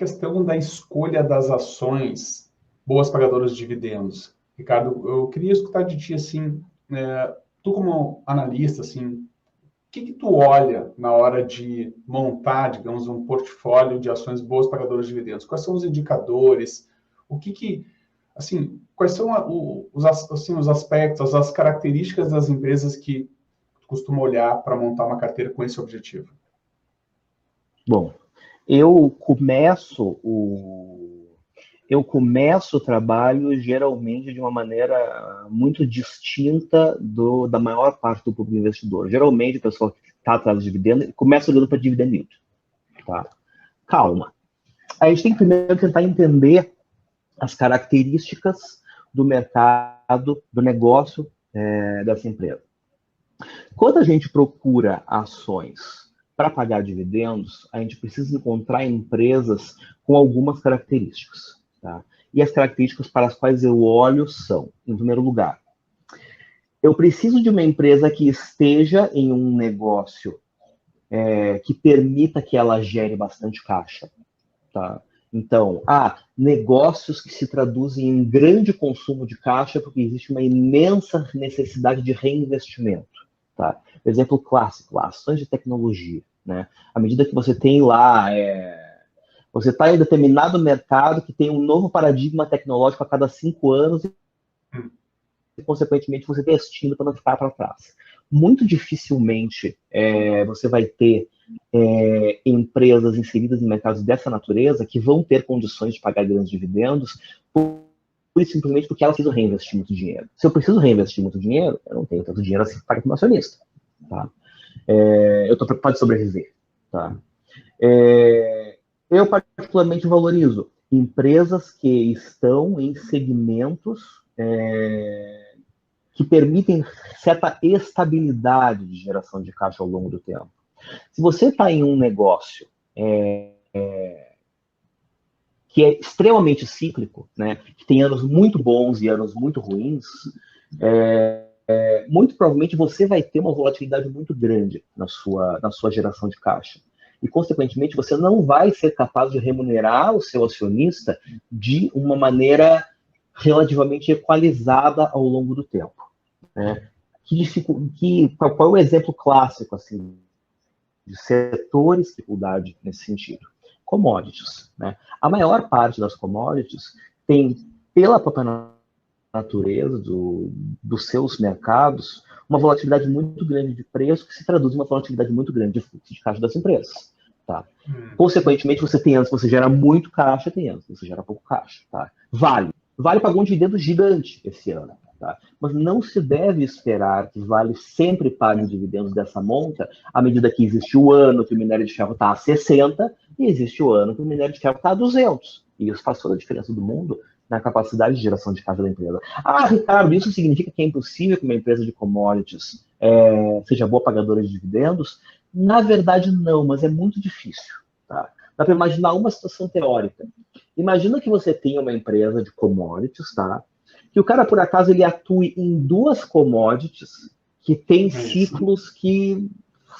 questão da escolha das ações boas pagadoras de dividendos. Ricardo, eu queria escutar de ti, assim, tu como analista, assim, o que tu olha na hora de montar, digamos, um portfólio de ações boas pagadoras de dividendos? Quais são os indicadores? Assim, quais são os aspectos, as características das empresas que tu costuma olhar para montar uma carteira com esse objetivo? Bom, eu começo o trabalho geralmente de uma maneira muito distinta da maior parte do público investidor. Geralmente, o pessoal que está atrás do dividendo começa olhando para dividend yield. Tá? Calma. A gente tem que primeiro tentar entender as características do mercado, do negócio dessa empresa. Quando a gente procura ações para pagar dividendos, a gente precisa encontrar empresas com algumas características. Tá? E as características para as quais eu olho são, em primeiro lugar, eu preciso de uma empresa que esteja em um negócio que permita que ela gere bastante caixa. Tá? Então, negócios que se traduzem em grande consumo de caixa porque existe uma imensa necessidade de reinvestimento. Tá? Exemplo clássico, ações de tecnologia. Né? À medida que você tem lá, você está em determinado mercado que tem um novo paradigma tecnológico a cada 5 anos e, consequentemente, você está investindo para não ficar para trás. Muito dificilmente você vai ter empresas inseridas em mercados dessa natureza que vão ter condições de pagar grandes dividendos simplesmente porque elas precisam reinvestir muito dinheiro. Se eu preciso reinvestir muito dinheiro, eu não tenho tanto dinheiro assim para pagar para o acionista. Tá? Eu estou preocupado de sobreviver. Tá? Eu particularmente valorizo empresas que estão em segmentos que permitem certa estabilidade de geração de caixa ao longo do tempo. Se você está em um negócio que é extremamente cíclico, né, que tem anos muito bons e anos muito ruins, muito provavelmente você vai ter uma volatilidade muito grande na sua geração de caixa. E, consequentemente, você não vai ser capaz de remunerar o seu acionista de uma maneira relativamente equalizada ao longo do tempo. Né? Qual é o exemplo clássico assim, de setores de dificuldade nesse sentido? Commodities. Né? A maior parte das commodities tem, pela própria natureza dos seus mercados, uma volatilidade muito grande de preço que se traduz em uma volatilidade muito grande de fluxo de caixa das empresas. Tá? Consequentemente, você tem anos que você gera muito caixa, tem anos que você gera pouco caixa. Tá? Vale pagou um dividendo gigante esse ano. Tá? Mas não se deve esperar que Vale sempre pague dividendos dessa monta à medida que existe o ano que o minério de ferro está a 60 e existe o ano que o minério de ferro está a 200. E isso faz toda a diferença do mundo na capacidade de geração de caixa da empresa. Ricardo, isso significa que é impossível que uma empresa de commodities seja boa pagadora de dividendos? Na verdade, não, mas é muito difícil. Tá? Dá para imaginar uma situação teórica. Imagina que você tenha uma empresa de commodities, tá? Que o cara, por acaso, ele atue em 2 commodities que têm ciclos que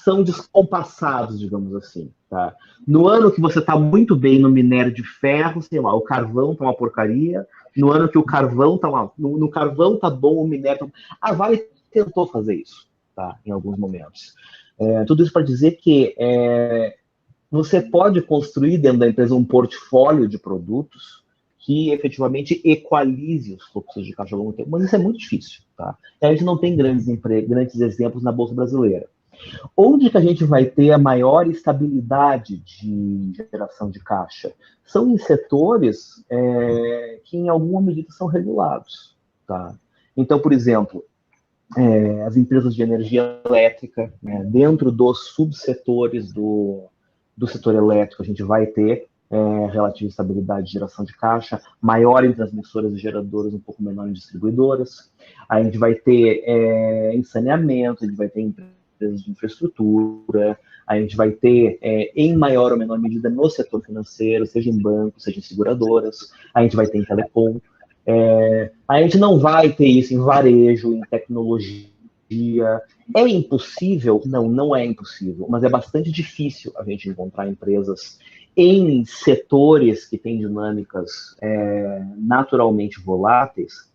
são descompassados, digamos assim. Tá? No ano que você está muito bem no minério de ferro, sei lá, o carvão está uma porcaria. No ano que o carvão está no carvão está bom, o minério tá... A Vale tentou fazer isso, tá? Em alguns momentos. Tudo isso para dizer que você pode construir dentro da empresa um portfólio de produtos que efetivamente equalize os fluxos de caixa ao longo do tempo, mas isso é muito difícil. Tá? A gente não tem grandes exemplos na Bolsa Brasileira. Onde que a gente vai ter a maior estabilidade de geração de caixa? São em setores que, em alguma medida, são regulados. Tá? Então, por exemplo, as empresas de energia elétrica, né, dentro dos subsetores do setor elétrico, a gente vai ter relativa estabilidade de geração de caixa, maior em transmissoras e geradoras, um pouco menor em distribuidoras. A gente vai ter em saneamento, a gente vai ter empresas de infraestrutura, a gente vai ter, em maior ou menor medida, no setor financeiro, seja em bancos, seja em seguradoras, a gente vai ter em telecom. A gente não vai ter isso em varejo, em tecnologia. É impossível? Não, não é impossível, mas é bastante difícil a gente encontrar empresas em setores que têm dinâmicas naturalmente voláteis,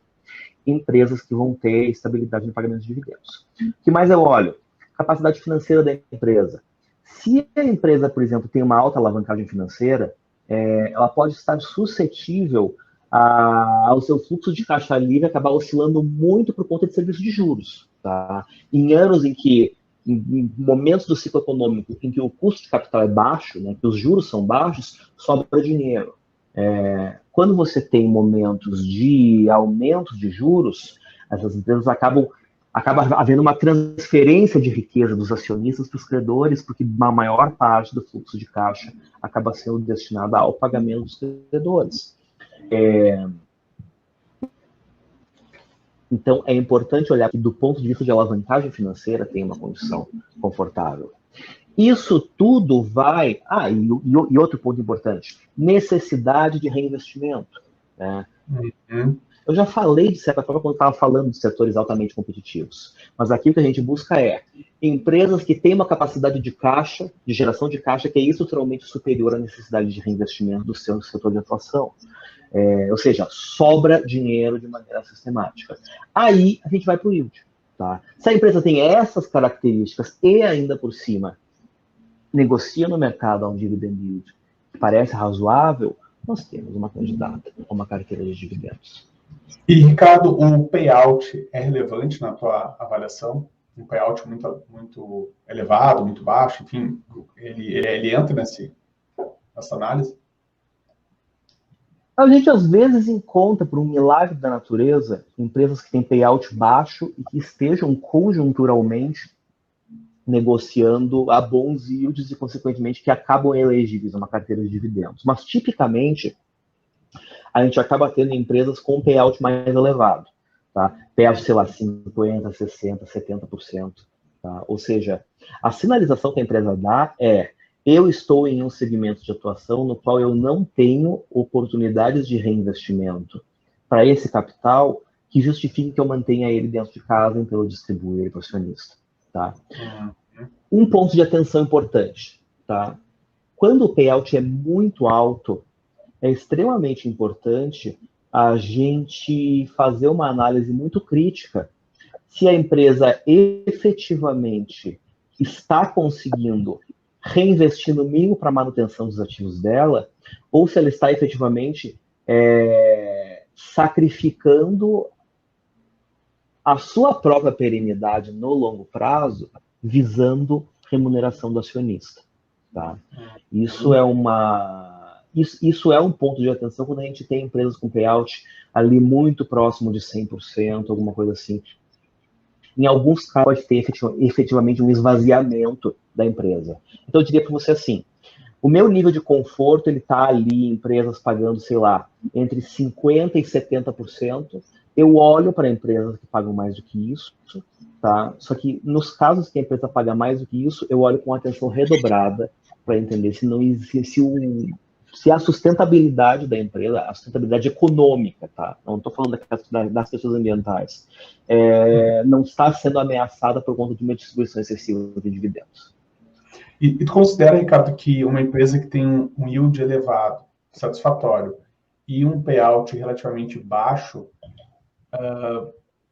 empresas que vão ter estabilidade no pagamento de dividendos. O que mais eu olho? Capacidade financeira da empresa. Se a empresa, por exemplo, tem uma alta alavancagem financeira, ela pode estar suscetível ao seu fluxo de caixa livre acabar oscilando muito por conta de serviço de juros. Tá? Em anos em momentos do ciclo econômico em que o custo de capital é baixo, né, que os juros são baixos, sobra dinheiro. Quando você tem momentos de aumento de juros, essas empresas acaba havendo uma transferência de riqueza dos acionistas para os credores, porque a maior parte do fluxo de caixa acaba sendo destinada ao pagamento dos credores. Então, é importante olhar que, do ponto de vista de alavancagem financeira, tem uma condição confortável. Isso tudo vai... e outro ponto importante, necessidade de reinvestimento. Né? Eu já falei, de certa forma, quando estava falando de setores altamente competitivos. Mas aqui o que a gente busca é empresas que têm uma capacidade de caixa, de geração de caixa, que é estruturalmente superior à necessidade de reinvestimento do seu setor de atuação. Ou seja, sobra dinheiro de maneira sistemática. Aí a gente vai para o yield. Tá? Se a empresa tem essas características e ainda por cima negocia no mercado a um dividend yield que parece razoável, nós temos uma candidata a uma carteira de dividendos. E, Ricardo, o payout é relevante na tua avaliação? Um payout muito elevado, muito baixo, enfim, ele entra nessa análise? A gente, às vezes, encontra, por um milagre da natureza, empresas que têm payout baixo e que estejam conjunturalmente negociando a bons yields e, consequentemente, que acabam elegíveis a uma carteira de dividendos. Mas, tipicamente, a gente acaba tendo empresas com payout mais elevado. Tá? Payout, sei lá, 50%, 60%, 70%. Tá? Ou seja, a sinalização que a empresa dá é: eu estou em um segmento de atuação no qual eu não tenho oportunidades de reinvestimento para esse capital que justifique que eu mantenha ele dentro de casa, então eu distribuo ele para o acionista. Tá? Um ponto de atenção importante. Tá? Quando o payout é muito alto, é extremamente importante a gente fazer uma análise muito crítica se a empresa efetivamente está conseguindo reinvestir no mínimo para a manutenção dos ativos dela, ou se ela está efetivamente sacrificando a sua própria perenidade no longo prazo, visando remuneração do acionista. Tá? Isso é um ponto de atenção quando a gente tem empresas com payout ali muito próximo de 100%, alguma coisa assim. Em alguns casos, pode ter efetivamente um esvaziamento da empresa. Então, eu diria para você assim, o meu nível de conforto, ele está ali, empresas pagando, sei lá, entre 50% e 70%. Eu olho para empresas que pagam mais do que isso, tá? Só que nos casos que a empresa paga mais do que isso, eu olho com atenção redobrada para entender se a sustentabilidade da empresa, a sustentabilidade econômica, tá? Não estou falando das questões ambientais, não está sendo ameaçada por conta de uma distribuição excessiva de dividendos. E tu considera, Ricardo, que uma empresa que tem um yield elevado, satisfatório, e um payout relativamente baixo,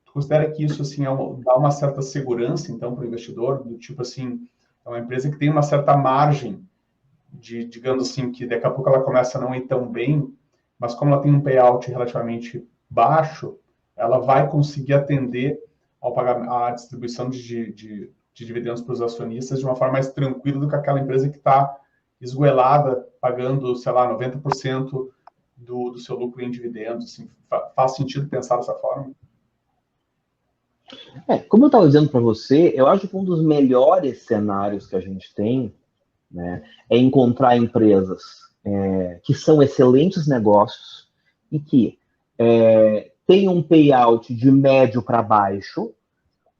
tu considera que isso assim, dá uma certa segurança, então, para o investidor? Do tipo assim, é uma empresa que tem uma certa margem digamos assim, que daqui a pouco ela começa a não ir tão bem, mas como ela tem um payout relativamente baixo, ela vai conseguir atender à distribuição de dividendos para os acionistas de uma forma mais tranquila do que aquela empresa que está esgoelada, pagando, sei lá, 90% do seu lucro em dividendos. Assim, faz sentido pensar dessa forma? Como eu estava dizendo para você, eu acho que um dos melhores cenários que a gente tem, né, é encontrar empresas que são excelentes negócios e que têm um payout de médio para baixo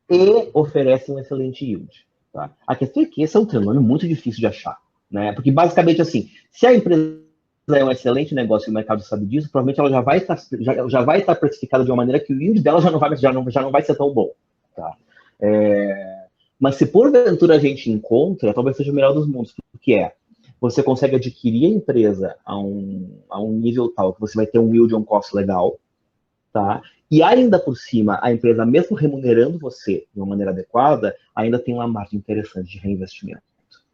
e oferecem um excelente yield. Tá? A questão é que esse é um fenômeno muito difícil de achar, né? Porque basicamente assim, se a empresa é um excelente negócio e o mercado sabe disso, provavelmente ela já vai estar precificada de uma maneira que o yield dela já não vai ser tão bom. Tá? Mas se porventura a gente encontra, talvez seja o melhor dos mundos, porque você consegue adquirir a empresa a um nível tal que você vai ter um yield on cost legal, tá? E ainda por cima, a empresa, mesmo remunerando você de uma maneira adequada, ainda tem uma margem interessante de reinvestimento,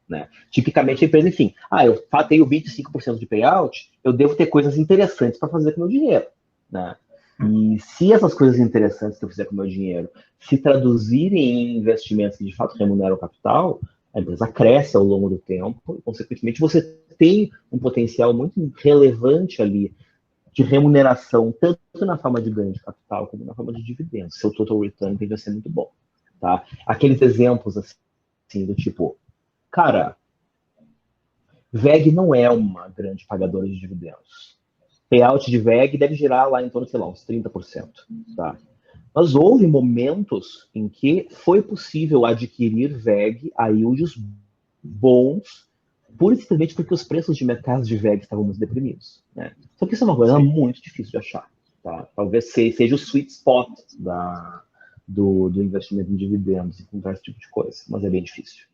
né? Tipicamente a empresa, enfim, eu tenho 25% de payout, eu devo ter coisas interessantes para fazer com o meu dinheiro, né? E se essas coisas interessantes que eu fizer com o meu dinheiro se traduzirem em investimentos que de fato remuneram o capital, a empresa cresce ao longo do tempo e, consequentemente, você tem um potencial muito relevante ali de remuneração, tanto na forma de ganho de capital como na forma de dividendos. Seu total return tende a ser muito bom, tá? Aqueles exemplos assim do tipo, cara, VEG não é uma grande pagadora de dividendos. Payout de VEG deve girar lá em torno, sei lá, uns 30%, tá? Mas houve momentos em que foi possível adquirir VEG a yields bons, pura e simplesmente porque os preços de mercado de VEG estavam muito deprimidos, né? Só que isso é uma coisa muito difícil de achar, tá? Talvez seja o sweet spot do investimento em dividendos, encontrar esse tipo de coisa, mas é bem difícil.